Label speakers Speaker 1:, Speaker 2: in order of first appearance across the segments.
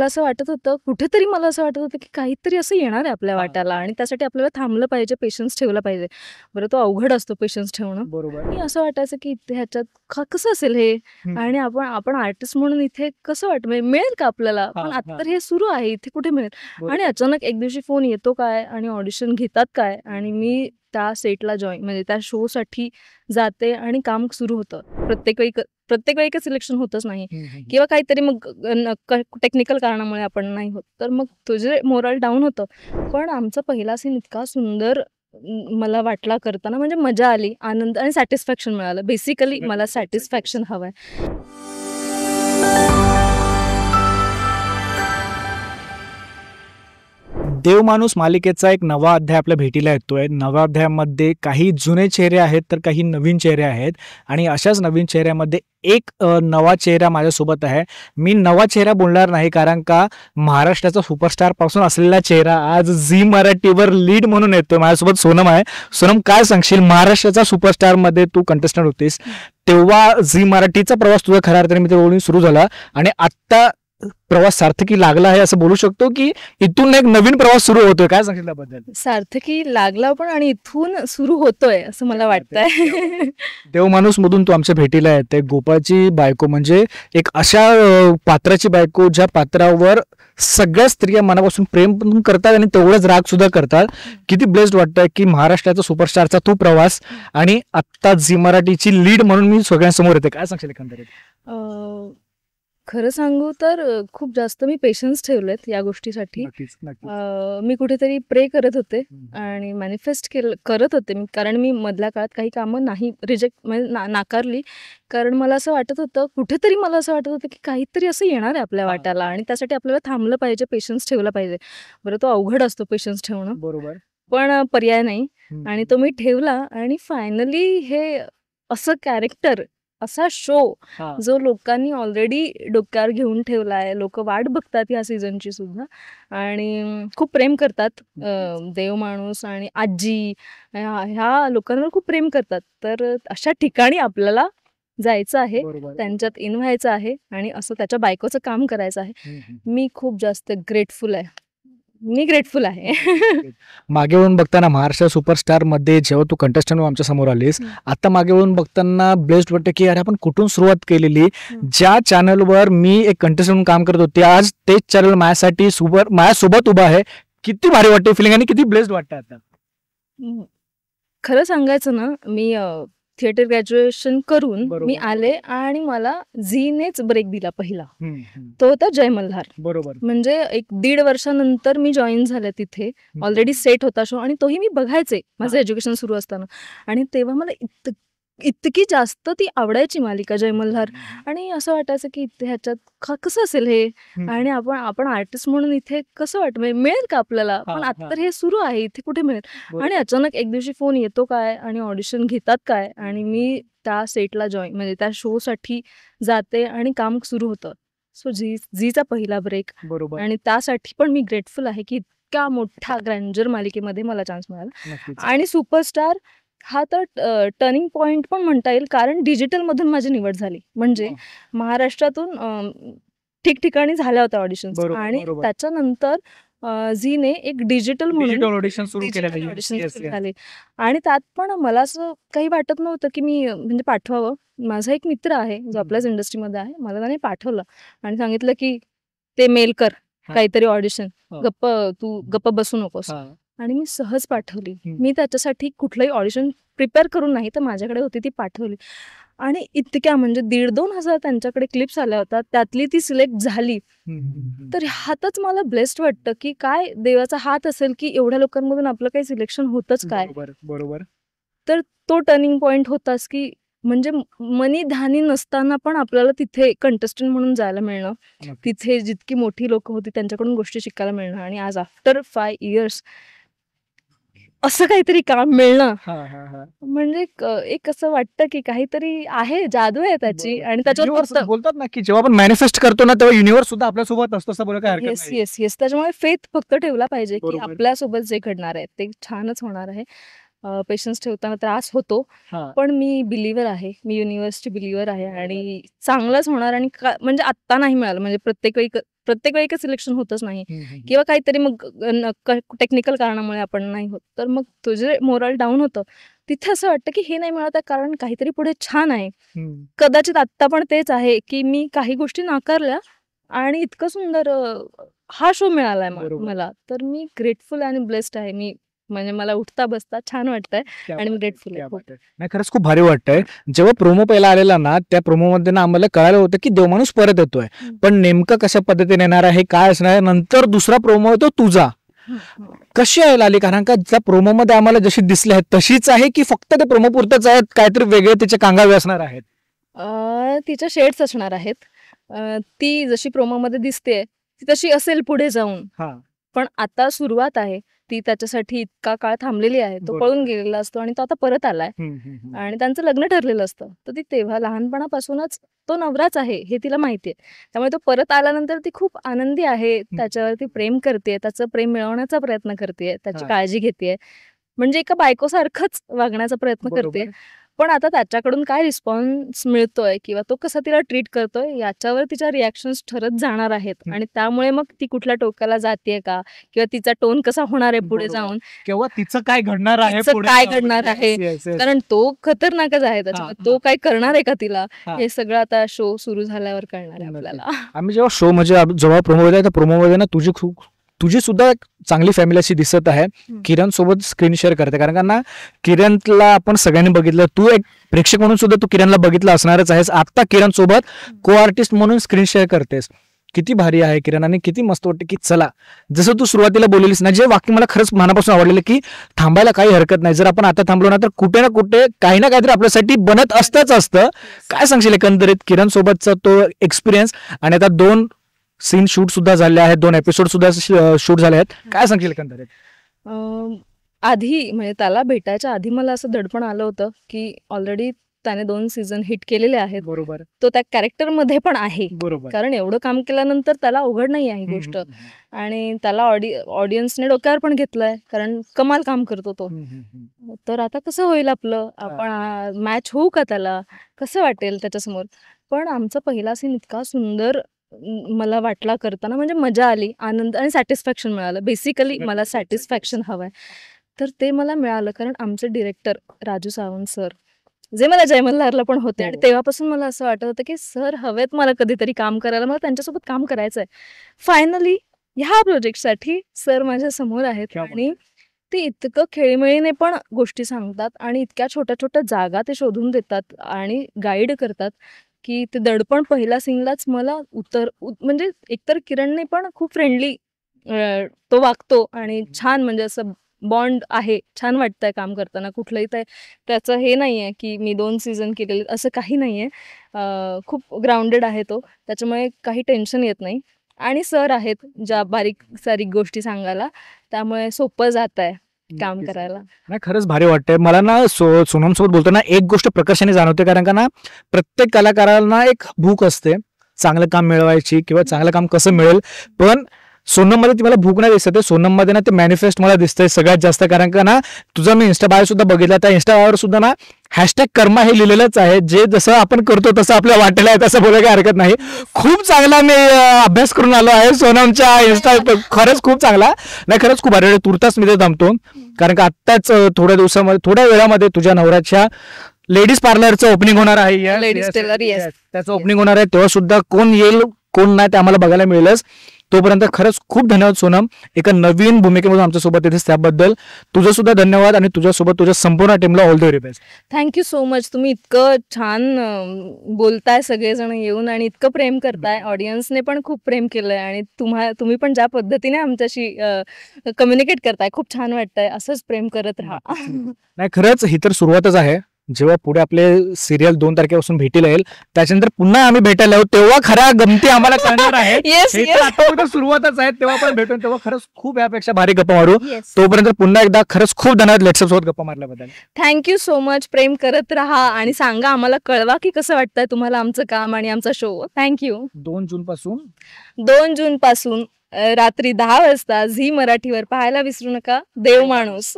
Speaker 1: मला असं वाटत होतं, कुठेतरी मला असं वाटत होतं, की काहीतरी असं येणार आहे आपल्या
Speaker 2: हां.
Speaker 1: वाट्याला आणि त्यासाठी आपल्याला थांबलं पाहिजे, पेशन्स ठेवला पाहिजे. बरं तो अवघड असतो पेशन्स ठेवणं.
Speaker 2: बरोबर.
Speaker 1: आणि असं वाटायचं, की इथे ह्याच्यात कसं असेल हे?
Speaker 2: हं.
Speaker 1: आणि आपण आपण आर्टिस्ट म्हणून इथे कसं मिळेल का आपल्याला? पण
Speaker 2: हां,
Speaker 1: आता
Speaker 2: हां.
Speaker 1: तर हे सुरू आहे, इथे कुठे मिळेल? आणि
Speaker 2: बरोबर.
Speaker 1: अचानक एक दिवशी फोन येतो काय आणि ऑडिशन घेतात काय आणि मी त्या सेटला म्हणजे त्या शोसाठी जाते आणि काम सुरू होतं. प्रत्येक वेळी काही सिलेक्शन होतच नाही
Speaker 2: हं, हं.
Speaker 1: किंवा काहीतरी मग टेक्निकल कारणामुळे आपण नाही होत. तर मग तुझे मोरल डाऊन होतं. पण आमचा पहिला सीन इतका सुंदर मला वाटला करताना म्हणजे मजा आली, आनंद आणि सॅटिस्फॅक्शन मिळालं. बेसिकली
Speaker 2: सगळ्यात
Speaker 1: मला
Speaker 2: महत्त्वाचं आहे.
Speaker 1: सॅटिस्फॅक्शन हवंय.
Speaker 2: देवमाणूस मालिकेचा एक नवा अध्याय आपल्या भेटीला येतोय. नव्या अध्यायामध्ये काही जुने चेहरे आहेत, तर काही नवीन चेहरे आहेत आणि अशाच नवीन चेहऱ्यामध्ये एक नवा चेहरा माझ्यासोबत आहे. मी नवा चेहरा बोलणार नाही, कारण का महाराष्ट्राचा सुपरस्टार पासून असलेला चेहरा आज झी मराठीवर लीड म्हणून येतोय. माझ्यासोबत सोनम आहे. सोनम, काय सांगशील? महाराष्ट्राचा सुपरस्टारमध्ये तू कंटेस्टंट होतीस, तेव्हा झी मराठीचा प्रवास तुझा खऱ्या अर्थाने मित्र सुरू झाला आणि आत्ता प्रवास सार्थकी लागला आहे असं बोलू शकतो, की इथून एक नवीन प्रवास सुरू होतोय? काय सांगशील त्याबद्दल?
Speaker 1: सार्थकी लागला पण आणि इथून सुरू होतोय असं मला वाटतंय.
Speaker 2: देवमाणूस मधून तू आमच्या भेटीला येते. गोपाळची बायको म्हणजे एक अशा पात्राची बायको, ज्या पात्रावर सगळ्या स्त्रिया मनापासून प्रेम पण करतात आणि तेवढंच राग सुद्धा करतात. किती ब्लेस्ड वाटतंय की महाराष्ट्राचा सुपरस्टारचा तू प्रवास आणि आत्ता झी मराठीची लीड म्हणून मी सगळ्यांसमोर येते. काय सांगशील एकंदरीत?
Speaker 1: खरं सांगू तर खूप जास्त मी पेशन्स ठेवलेत या गोष्टीसाठी.
Speaker 2: नक्कीच, नक्कीच.
Speaker 1: मी कुठेतरी प्रे करत होते आणि मॅनिफेस्ट करत होते मी, कारण मी मधल्या काळात काही कामं नाही रिजेक्ट म्हणजे नाकारली. कारण मला असं वाटत होतं, कुठेतरी मला असं वाटत होतं, की काहीतरी असं येणार आहे आपल्या
Speaker 2: हां.
Speaker 1: वाट्याला आणि त्यासाठी आपल्याला थांबलं पाहिजे, पेशन्स ठेवला पाहिजे. बरं तो अवघड असतो पेशन्स ठेवणं.
Speaker 2: बरोबर.
Speaker 1: पण पर्याय नाही आणि
Speaker 2: हं.
Speaker 1: तो मी ठेवला आणि फायनली हे असं कॅरेक्टर, असा शो
Speaker 2: हां.
Speaker 1: जो लोकांनी ऑलरेडी डोक्यावर घेऊन ठेवला आहे. लोकं वाट बघतात ह्या सीझनची सुद्धा आणि खूप प्रेम करतात. देवमाणूस आणि आजी ह्या लोकांवर खूप प्रेम करतात. तर अशा ठिकाणी आपल्याला जायचं आहे,
Speaker 2: बरोबर.
Speaker 1: त्यांच्यात इन व्हायचं आहे आणि असं त्याच्या बायकोचं काम करायचं आहे. मी खूप जास्त ग्रेटफुल आहे. मी ग्रेटफुल आहे.
Speaker 2: मागे वळून बघताना महाराष्ट्र सुपरस्टार मध्ये जेव्हा तू कंटेस्टंट आमच्या समोर आलीस, आता मागे वळून बघताना ब्लेस्ड वाटतं की अरे आपण कुठून सुरुवात केलेली. ज्या चॅनलवर मी एक कंटेस्टंट म्हणून काम करत होते, आज तेच चॅनल माझ्यासाठी माझ्यासोबत उभा आहे. किती भारी वाटते फिलिंग आणि किती ब्लेस्ड वाटतं आता.
Speaker 1: खरं सांगायचं ना, मी थिएटर ग्रॅज्युएशन करून
Speaker 2: बरोबर.
Speaker 1: मी आले आणि मला झीनेच ब्रेक दिला पहिला. तो होता जय मल्हार.
Speaker 2: बरोबर.
Speaker 1: म्हणजे 1-1.5 वर्षानंतर मी जॉईन झाले तिथे. ऑलरेडी सेट होता शो आणि तोही मी बघायचे माझं एज्युकेशन सुरू असताना. आणि तेव्हा मला इतकी जास्त ती आवडायची मालिका जय मल्हार आणि असं वाटायचं की ह्याच्यात कसं असेल हे? आणि आपण आर्टिस्ट म्हणून इथे कसं मिळेल का आपल्याला? पण आता तर हे सुरू आहे, इथे कुठे मिळेल? आणि अचानक एक दिवशी फोन येतो काय आणि ऑडिशन घेतात काय आणि मी त्या सेटला म्हणजे त्या शोसाठी जाते आणि काम सुरू होतं. सो झीचा पहिला ब्रेक
Speaker 2: बरोबर.
Speaker 1: आणि त्यासाठी पण मी ग्रेटफुल आहे की इतक्या मोठ्या ग्रँजर मालिकेमध्ये मला चान्स मिळाला. आणि सुपरस्टार हा तर टर्निंग पॉइंट पण म्हणता येईल, कारण डिजिटल मधून माझी निवड झाली. म्हणजे महाराष्ट्रातून ठिकठिकाणी झाल्या होत्या ऑडिशन्स आणि त्याच्यानंतर झीने एक डिजिटल म्हणून
Speaker 2: ऑडिशन सुरू केलेलं.
Speaker 1: ऑडिशन्स झाले आणि त्यात पण मला असं काही वाटत नव्हतं की मी म्हणजे पाठवावं. माझा एक मित्र आहे जो आपल्याच इंडस्ट्रीमध्ये आहे. मला त्याने पाठवलं आणि सांगितलं की ते मेल कर काहीतरी ऑडिशन, तू गप्प बसू नकोस. आणि मी सहज पाठवली. मी त्याच्यासाठी कुठलंही ऑडिशन प्रिपेअर करून नाही, तर माझ्याकडे होती ती पाठवली आणि इतक्या म्हणजे 1,500-2 हजार त्यांच्याकडे क्लिप्स आल्या होत्या. त्यातली ती सिलेक्ट झाली. तर ह्यातच मला ब्लेस्ड वाटतं की काय देवाचा हात असेल की एवढ्या लोकांमधून आपलं काही सिलेक्शन होतच काय.
Speaker 2: बरोबर.
Speaker 1: तर तो टर्निंग पॉइंट होताच की म्हणजे मनी धानी नसताना पण आपल्याला तिथे कंटेस्टंट म्हणून जायला मिळणं, तिथे जितकी मोठी लोक होती त्यांच्याकडून गोष्टी शिकायला मिळणं आणि आज आफ्टर 5 इयर्स असं काहीतरी काम मिळणं म्हणजे एक असं वाटतं की काहीतरी आहे, जादू आहे त्याची. आणि त्याच्यावर
Speaker 2: बोलतात ना की जेव्हा आपण मॅनिफेस्ट करतो ना, तेव्हा युनिव्हर्स सुद्धा आपल्यासोबत असतो असं बोलायला काही हरकत नाही.
Speaker 1: येस त्याच्यामुळे फेथ फक्त ठेवला पाहिजे की आपल्यासोबत जे घडणार आहे ते छानच होणार आहे. पेशन्स ठेवताना त्रास होतो. पण मी बिलीव्हर आहे, मी युनिव्हर्सची बिलीव्हर आहे आणि चांगलंच होणार. आणि म्हणजे आत्ता नाही मिळालं, म्हणजे प्रत्येक वेळी काही सिलेक्शन होतच नाही किंवा काहीतरी मग टेक्निकल कारणामुळे आपण नाही होत, तर मग तुझे मोरल डाऊन होतं. तिथे असं वाटतं की हे नाही मिळत आहे कारण काहीतरी पुढे छान आहे. कदाचित आत्ता पण तेच आहे की मी काही गोष्टी नाकारल्या आणि इतकं सुंदर हा शो मिळालाय मला. तर मी ग्रेटफुल आणि ब्लेस्ड आहे. मी म्हणजे मला उठता बसता छान वाटतंय आणि मी ग्रेटफुल आहे.
Speaker 2: नाही, खरंच खूप भारी वाटतंय. जेव्हा प्रोमो पहिला आलेला ना, त्या प्रोमो मध्ये ना आम्हाला कळालं होतं की देवमाणूस परत येतोय, पण नेमकं कशा पद्धतीने येणार आहे, काय असणार आहे. नंतर दुसरा प्रोमो येतो तुझा. कशी आहे आली, कारण का त्या प्रोमो मध्ये आम्हाला जशी दिसली आहे तशीच आहे की फक्त ते प्रोमो पुरतच आहेत, काहीतरी वेगळे तिचे कांगावे असणार आहेत?
Speaker 1: तिच्या शेड्स असणार आहेत. ती जशी प्रोमो मध्ये दिसते ती तशी असेल पुढे जाऊन. पण आता सुरुवात आहे. ती त्याच्यासाठी इतका काळ थांबलेली आहे. तो पळून गेलेला असतो आणि तो आता परत आलाय आणि त्यांचं लग्न ठरलेलं असतं. तर ती तेव्हा लहानपणापासूनच तो नवराच आहे हे तिला माहितीये. त्यामुळे तो परत आल्यानंतर ती खूप आनंदी आहे. त्याच्यावरती प्रेम करते, त्याचं प्रेम मिळवण्याचा प्रयत्न करते, त्याची काळजी घेते, म्हणजे एका बायकोसारखंच वागण्याचा प्रयत्न करते. पण आता त्याच्याकडून काय रिस्पॉन्स मिळतोय किंवा तो कसा तिला ट्रीट करतोय याच्यावर तिच्या रिॲक्शन्स ठरत जाणार आहेत. आणि त्यामुळे मग ती कुठल्या टोकाला जाते का किंवा तिचा टोन कसा होणार आहे पुढे जाऊन,
Speaker 2: किंवा तिचं काय घडणार आहे,
Speaker 1: काय घडणार आहे, कारण तो खतरनाकच आहे. त्याच्यामुळे तो काय करणार आहे का तिला, हे सगळं आता शो सुरू झाल्यावर कळणार आहे आपल्याला.
Speaker 2: आम्ही जेव्हा शो म्हणजे जेव्हा प्रोमो मध्ये त्या प्रोमो मध्ये ना तुझी सुद्धा चांगली फॅमिली अशी दिसत आहे. किरण सोबत स्क्रीन शेअर करते, कारण का ना किरणला आपण सगळ्यांनी बघितलं, तू एक प्रेक्षक म्हणून सुद्धा तू किरणला बघितलं असणारच आहेस. आता किरण सोबत को आर्टिस्ट म्हणून स्क्रीन शेअर करतेस. किती भारी आहे किरण, आणि किती मस्त वाटते की चला, जसं तू सुरुवातीला बोललीस ना, जे वाक्य मला खरंच मनापासून आवडलेलं की थांबायला काही हरकत नाही. जर आपण आता थांबलो ना तर कुठे ना कुठे काही ना काहीतरी आपल्यासाठी बनत असतं. काय सांगशील एकंदरीत किरण सोबतचा तो एक्सपिरियन्स? आणि आता 2 सीन शूट सुद्धा झाले आहेत, 2 एपिसोड सुद्धा शूट झाले आहेत. काय सांगशील एकंदरीत?
Speaker 1: आधी म्हणजे त्याला भेटायच्या आधी मला असं दडपण आलं होतं की ऑलरेडी त्याने 2 सीझन हिट केलेले आहेत.
Speaker 2: बरोबर.
Speaker 1: तो त्या कॅरेक्टर मध्ये पण आहे.
Speaker 2: बरोबर.
Speaker 1: कारण एवढं काम केल्यानंतर त्याला अवघड नाही आहे ही गोष्ट. आणि त्याला ऑडियन्सने डोक्यावर पण घेतलंय, कारण कमाल काम करतो तो. तर आता कसं होईल आपलं, आपण मॅच होऊ का त्याला, कसं वाटेल त्याच्यासमोर. पण आमचा पहिला सीन इतका सुंदर मला वाटला करताना, म्हणजे मजा आली, आनंद आणि सॅटिस्फॅक्शन मिळालं. बेसिकली मला सॅटिस्फॅक्शन हवंय, तर ते मला मिळालं. कारण आमचे डिरेक्टर राजू सावंत सर, जे मला जय मल्हारला पण होते, आणि तेव्हापासून मला असं वाटत होतं की सर हवेत मला कधीतरी काम करायला, मला त्यांच्यासोबत काम करायचंय. फायनली ह्या प्रोजेक्टसाठी सर माझ्या समोर आहेत आणि ते इतकं खेळीमेळीने पण गोष्टी सांगतात आणि इतक्या छोट्या छोट्या जागा ते शोधून देतात आणि गाईड करतात की ते दडपण पहिल्या सीनलाच मला म्हणजे एकतर किरणने पण खूप फ्रेंडली तो वागतो आणि छान, म्हणजे असं बॉन्ड आहे, छान वाटतंय काम करताना. कुठलंही त्याचं हे नाहीये की मी 2 सीझन केलेले, असं काही नाहीये. खूप ग्राउंडेड आहे तो, त्याच्यामुळे काही टेन्शन येत नाही. आणि सर आहेत ज्या बारीक सारीक गोष्टी सांगायला, त्यामुळे सोपं जात आहे काम करायला.
Speaker 2: नाही, खरंच भारी वाटतंय मला ना. सोनम सोबत बोलताना एक गोष्ट प्रकर्षाने जाणवते, कारण का ना प्रत्येक कलाकाराला एक भूक असते चांगलं काम मिळवायची किंवा चांगलं काम कसं मिळेल. पण सोनम मध्ये ती मला भूक नाही दिसत आहे. सोनम मध्ये ना ते मॅनिफेस्ट मला दिसतंय सगळ्यात जास्त, कारण का ना तुझा मी इंस्टा बायो सुद्धा बघितला, त्या इंस्टा बायोवर सुद्धा ना #कर्मा हे लिहिलेलंच आहे. जे जसं आपण करतो तसं आपल्याला वाटलं आहे, तसं बोलायला काही हरकत नाही. खूप चांगला मी अभ्यास करून आलो आहे सोनमच्या इंस्टा, खरंच खूप चांगला. नाही, खरंच खूप भारी. तुर्तास मी ते थांबतो, कारण का आत्ताच थोड्या वेळामध्ये तुझ्या नवऱ्याच्या लेडीज पार्लरचं ओपनिंग होणार आहे.
Speaker 1: लेडीज टेलर,
Speaker 2: त्याचं ओपनिंग होणार आहे. तेव्हा सुद्धा कोण येईल कोण नाही ते आम्हाला बघायला मिळेलच. तोपर्यंत खरंच खूप धन्यवाद सोनम, एका नवीन भूमिकेमधून आमच्यासोबत येतेस त्याबद्दल तुझं सुद्धा धन्यवाद. आणि तुझ्यासोबत तुझ्या संपूर्ण टीमला all the very best.
Speaker 1: Thank you so much. तुम्ही इतकं छान बोलताय सगळेजण येऊन आणि इतकं प्रेम करताय. ऑडियन्सने पण खूप प्रेम केलंय आणि तुम्ही पण ज्या पद्धतीने आमच्याशी कम्युनिकेट करताय, खूप छान वाटतंय. असंच प्रेम करत राहा.
Speaker 2: नाही, खरंच ही तर सुरुवातच आहे. जेव्हा पुढे आपले सिरियल 2 तारखेपासून भेटीला येईल, त्याच्यानंतर पुन्हा आम्ही भेटायला आहोत, तेव्हा खऱ्या गमती आम्हाला कळणार आहेत. आता सुरुवातच आहे, तेव्हा आपण भेटून तेव्हा खरंच खूप यापेक्षा भारी गप्पा मारू. तोपर्यंत पुन्हा एकदा खरंच खूप धन्यवाद लेट्सअप सोबत गप्पा मारल्याबद्दल.
Speaker 1: Thank you so much. प्रेम करत राहा आणि सांगा आम्हाला, कळवा की कसं वाटतंय तुम्हाला आमचं काम आणि आमचा शो. थँक्यू.
Speaker 2: 2 जून
Speaker 1: पासून रात्री 10 वाजता झी मराठीवर पाहायला विसरू नका देव माणूस.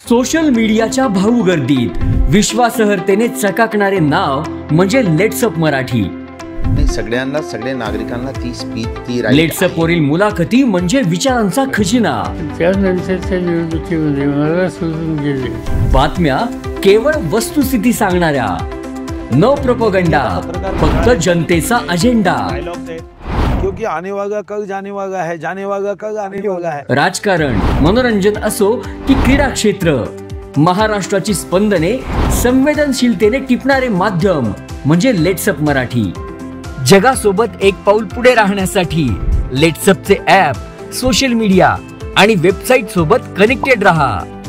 Speaker 3: सोशल मीडियाच्या भाऊ गर्दीत विश्वासार्हतेने चकाकणारे नाव म्हणजे लेट्सअप मराठी.
Speaker 4: सगळ्यांना, सगळ्या नागरिकांना ती स्पीच, ती right
Speaker 3: लेट्सअप वरील मुलाखती म्हणजे विचारांचा खजिना.
Speaker 5: त्यानंतरच्या निवडणुकीमध्ये मला सोडून गेले.
Speaker 3: बातम्या केवळ वस्तुस्थिती सांगणाऱ्या, न प्रोपगंडा, फक्त जनतेचा अजेंडा.
Speaker 6: क्योंकि आने वाला कल जाने वाला है, जाने वाला कल आने वाला है.
Speaker 3: राजकारण, मनोरंजन असो की क्रीडा क्षेत्र, महाराष्ट्राची स्पंदने संवेदनशीलतेने टिपणारे माध्यम म्हणजे लेट्सअप मराठी. जगासोबत एक पाऊल पुढे राहण्यासाठी लेट्सअपचे ॲप, सोशल मीडिया आणि वेबसाईट सोबत कनेक्टेड रहा.